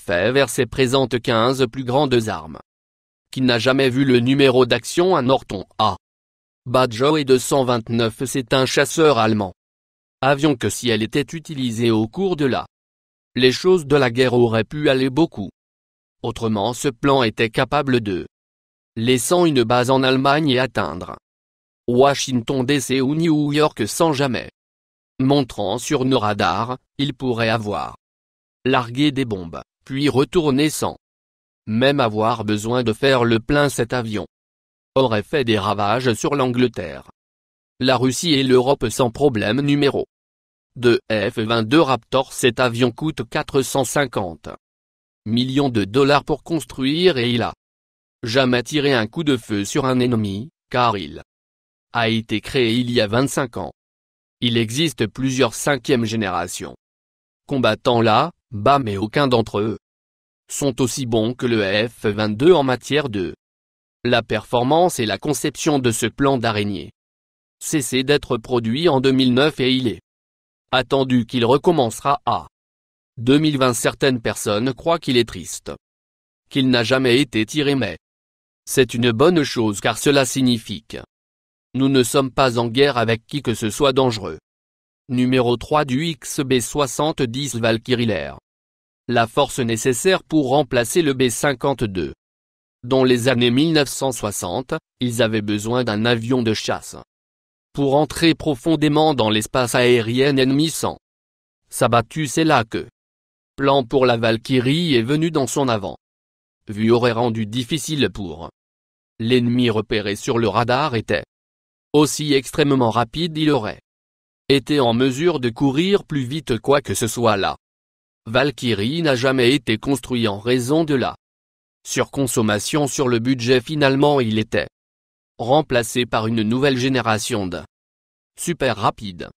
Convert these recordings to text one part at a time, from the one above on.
FVRC présente 15 plus grandes armes. Qui n'a jamais vu le numéro d'action à Norton A. Badger 229, c'est un chasseur allemand. Avion que si elle était utilisée au cours de les choses de la guerre auraient pu aller beaucoup autrement. Ce plan était capable de laissant une base en Allemagne et atteindre Washington DC ou New York sans jamais montrant sur nos radars. Il pourrait avoir largué des bombes, puis retourné sans même avoir besoin de faire le plein. Cet avion aurait fait des ravages sur l'Angleterre, la Russie et l'Europe sans problème. Numéro 2 F-22 Raptor. Cet avion coûte 450 millions de dollars pour construire et il a jamais tiré un coup de feu sur un ennemi, car il a été créé il y a 25 ans. Il existe plusieurs 5e génération combattants là-bas, mais aucun d'entre eux sont aussi bons que le F-22 en matière de la performance et la conception de ce plan d'araignée. Cessé d'être produit en 2009 et il est attendu qu'il recommencera à 2020. Certaines personnes croient qu'il est triste qu'il n'a jamais été tiré, mais c'est une bonne chose car cela signifie que nous ne sommes pas en guerre avec qui que ce soit dangereux. Numéro 3 du XB-70 Valkyrie. La force nécessaire pour remplacer le B-52. Dans les années 1960, ils avaient besoin d'un avion de chasse pour entrer profondément dans l'espace aérien ennemi sans s'abattu. C'est là que plan pour la Valkyrie est venu dans son avant-vue aurait rendu difficile pour l'ennemi repéré sur le radar était aussi extrêmement rapide. Il aurait été en mesure de courir plus vite. Quoi que ce soit, la Valkyrie n'a jamais été construit en raison de la surconsommation sur le budget. Finalement il était remplacé par une nouvelle génération de super rapide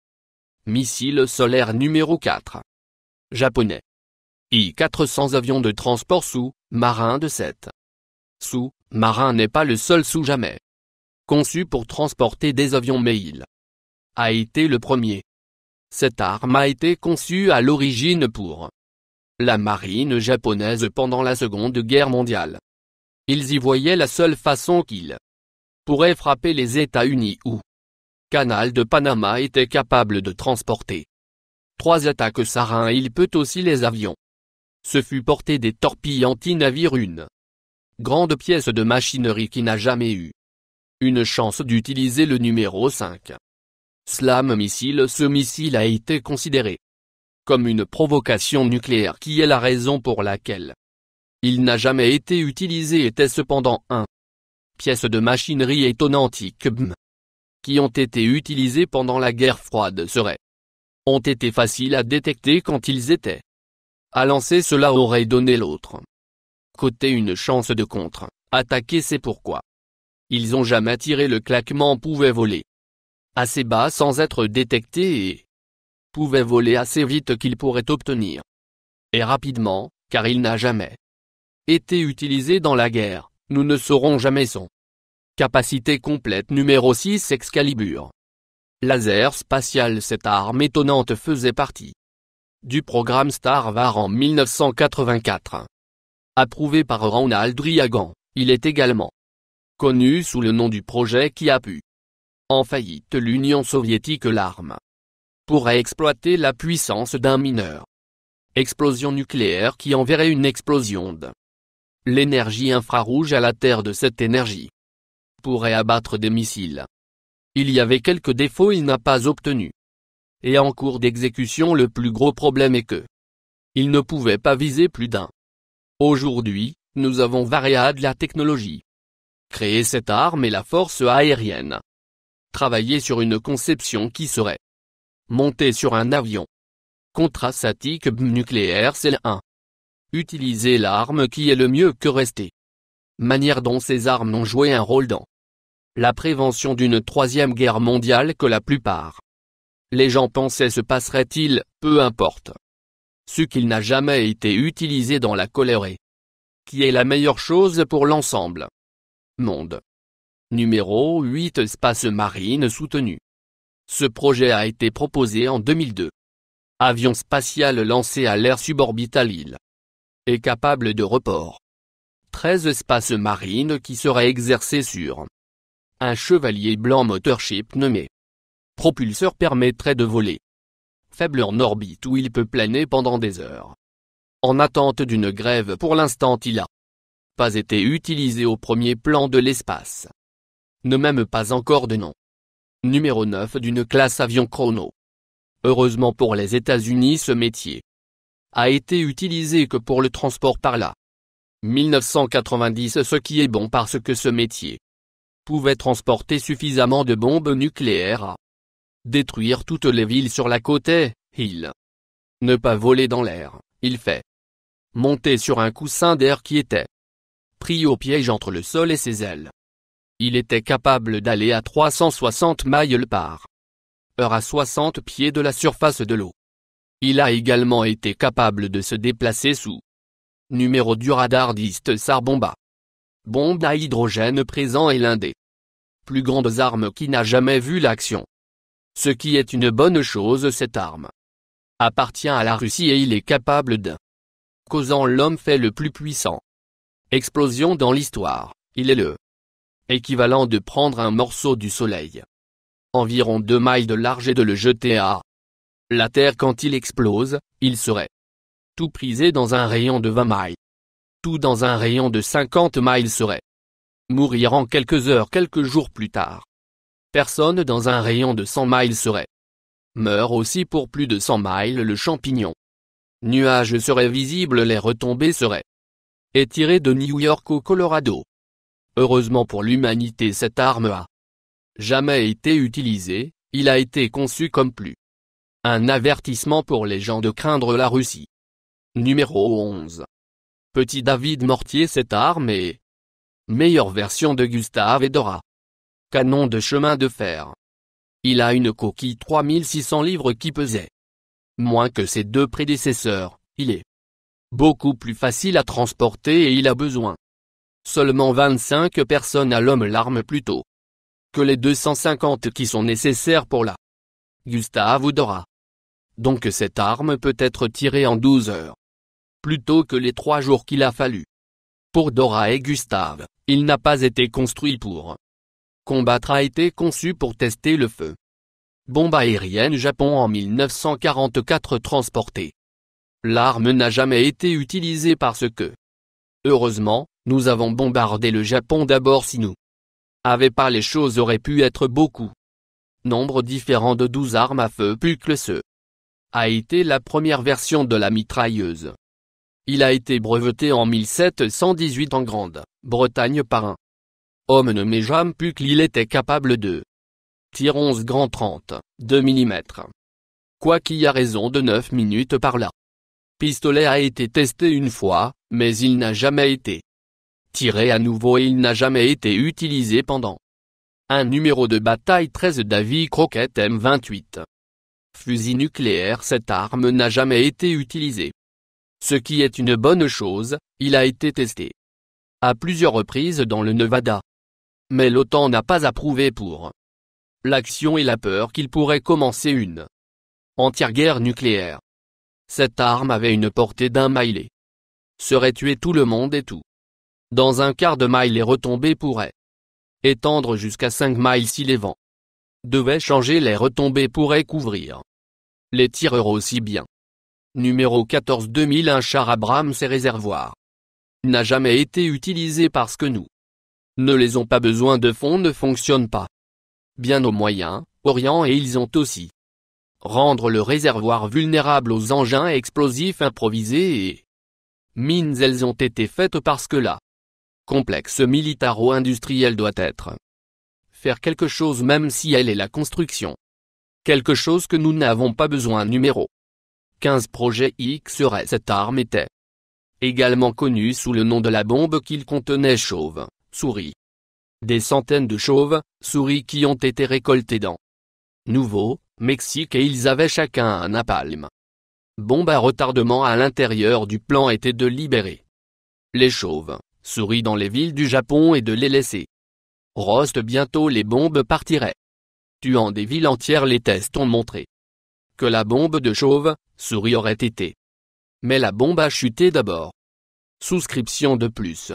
missile solaire. Numéro 4 japonais. I-400 avion de transport sous-marin de 7. Sous-marin n'est pas le seul sous-jamais conçu pour transporter des avions, mais il a été le premier. Cette arme a été conçue à l'origine pour la marine japonaise pendant la Seconde Guerre mondiale. Ils y voyaient la seule façon qu'ils pourraient frapper les États-Unis ou Canal de Panama était capable de transporter 3 attaques sarin. Il peut aussi les avions. Ce fut porter des torpilles anti-navires, une grande pièce de machinerie qui n'a jamais eu une chance d'utiliser le numéro 5. Slam missile. Ce missile a été considéré comme une provocation nucléaire qui est la raison pour laquelle il n'a jamais été utilisé. Était cependant un pièce de machinerie étonnante qui ont été utilisées pendant la guerre froide ont été faciles à détecter quand ils étaient à lancer. Cela aurait donné l'autre côté une chance de contre-attaquer. C'est pourquoi ils ont jamais tiré. Le claquement pouvait voler assez bas sans être détecté et pouvait voler assez vite qu'il pourrait obtenir et rapidement, car il n'a jamais été utilisé dans la guerre. Nous ne saurons jamais son capacité complète. Numéro 6 Excalibur. Laser spatial. Cette arme étonnante faisait partie du programme Star Wars en 1984. Approuvé par Ronald Reagan, il est également connu sous le nom du projet qui a pu en faillite l'Union soviétique. L'arme pourrait exploiter la puissance d'un mineur explosion nucléaire qui enverrait une explosion de l'énergie infrarouge à la Terre. De cette énergie pourrait abattre des missiles. Il y avait quelques défauts. Il n'a pas obtenu et en cours d'exécution. Le plus gros problème est que il ne pouvait pas viser plus d'un. Aujourd'hui, nous avons varié la technologie, créé cette arme et la force aérienne travailler sur une conception qui serait montée sur un avion contrastatique nucléaire. C'est utiliser l'arme qui est le mieux que rester. Manière dont ces armes ont joué un rôle dans la prévention d'une 3e guerre mondiale que la plupart les gens pensaient se passerait-il, peu importe. Ce qu'il n'a jamais été utilisé dans la colère et qui est la meilleure chose pour l'ensemble monde. Numéro 8 Space Marine soutenu. Ce projet a été proposé en 2002. Avion spatial lancé à l'ère suborbitale. Il et capable de report. 13 espaces marines qui seraient exercés sur un chevalier blanc motorship nommé propulseur permettrait de voler faible en orbite où il peut planer pendant des heures. En attente d'une grève pour l'instant il n'a pas été utilisé au premier plan de l'espace. Ne même pas encore de nom. Numéro 9 d'une classe avion chrono. Heureusement pour les États-Unis ce métier a été utilisé que pour le transport par la 1990 ce qui est bon parce que ce métier pouvait transporter suffisamment de bombes nucléaires à détruire toutes les villes sur la côte et il ne pas voler dans l'air, il fait monter sur un coussin d'air qui était pris au piège entre le sol et ses ailes. Il était capable d'aller à 360 miles par heure à 60 pieds de la surface de l'eau. Il a également été capable de se déplacer sous numéro du radar d'East-SAR Bomba. Bombe à hydrogène présent est l'un des plus grandes armes qui n'a jamais vu l'action. Ce qui est une bonne chose, cette arme appartient à la Russie et il est capable de causant l'homme fait le plus puissant explosion dans l'histoire. Il est le équivalent de prendre un morceau du soleil, environ 2 miles de large et de le jeter à la Terre quand il explose, il serait tout prisé dans un rayon de 20 miles. Tout dans un rayon de 50 miles serait mourir en quelques heures quelques jours plus tard. Personne dans un rayon de 100 miles serait meurt aussi pour plus de 100 miles le champignon. Nuages seraient visibles, les retombées seraient étirées de New York au Colorado. Heureusement pour l'humanité cette arme a jamais été utilisée, il a été conçu comme plus un avertissement pour les gens de craindre la Russie. Numéro 11. Petit David Mortier. Cette arme est meilleure version de Gustave et Dora. Canon de chemin de fer. Il a une coquille 3600 livres qui pesait moins que ses deux prédécesseurs, il est beaucoup plus facile à transporter et il a besoin seulement 25 personnes à l'homme, l'arme plutôt que les 250 qui sont nécessaires pour la Gustave ou Dora. Donc cette arme peut être tirée en 12 heures. Plutôt que les 3 jours qu'il a fallu pour Dora et Gustave. Il n'a pas été construit pour combattre, a été conçu pour tester le feu. Bombe aérienne Japon en 1944 transportée. L'arme n'a jamais été utilisée parce que, heureusement, nous avons bombardé le Japon d'abord. Si nous avait pas, les choses auraient pu être beaucoup nombre différent de 12 armes à feu. Pucle ce a été la première version de la mitrailleuse. Il a été breveté en 1718 en Grande-Bretagne par un homme nommé James Pucle. Il était capable de tirer 11 grands 32 mm. Quoi qu'il y a raison de 9 minutes par là. Pistolet a été testé une fois, mais il n'a jamais été tiré à nouveau et il n'a jamais été utilisé pendant un numéro de bataille. 13 Davy Crockett M28. Fusil nucléaire. Cette arme n'a jamais été utilisée. Ce qui est une bonne chose, il a été testé à plusieurs reprises dans le Nevada. Mais l'OTAN n'a pas approuvé pour l'action et la peur qu'il pourrait commencer une entière-guerre nucléaire. Cette arme avait une portée d'1 mile et serait tuer tout le monde et tout. Dans un quart de mile, les retombées pourraient étendre jusqu'à 5 miles si les vents devaient changer. Les retombées pourraient couvrir les tireurs aussi bien. Numéro 14 2001 char Abrams et réservoir. N'a jamais été utilisé parce que nous ne les ont pas besoin de fond, ne fonctionne pas bien au Moyen-Orient et ils ont aussi rendre le réservoir vulnérable aux engins explosifs improvisés et mines. Elles ont été faites parce que là complexe militaro-industriel doit être faire quelque chose même si elle est la construction. Quelque chose que nous n'avons pas besoin. Numéro 15 Projet X-Ray. Cette arme était également connue sous le nom de la bombe qu'il contenait chauves-souris. Des centaines de chauves-souris qui ont été récoltés dans Nouveau-Mexique et ils avaient chacun un napalm. Bombe à retardement. À l'intérieur du plan était de libérer les chauves-souris dans les villes du Japon et de les laisser rost. Bientôt les bombes partiraient, tuant des villes entières. Les tests ont montré que la bombe de chauve-souris aurait été. Mais la bombe a chuté d'abord. Souscription de plus.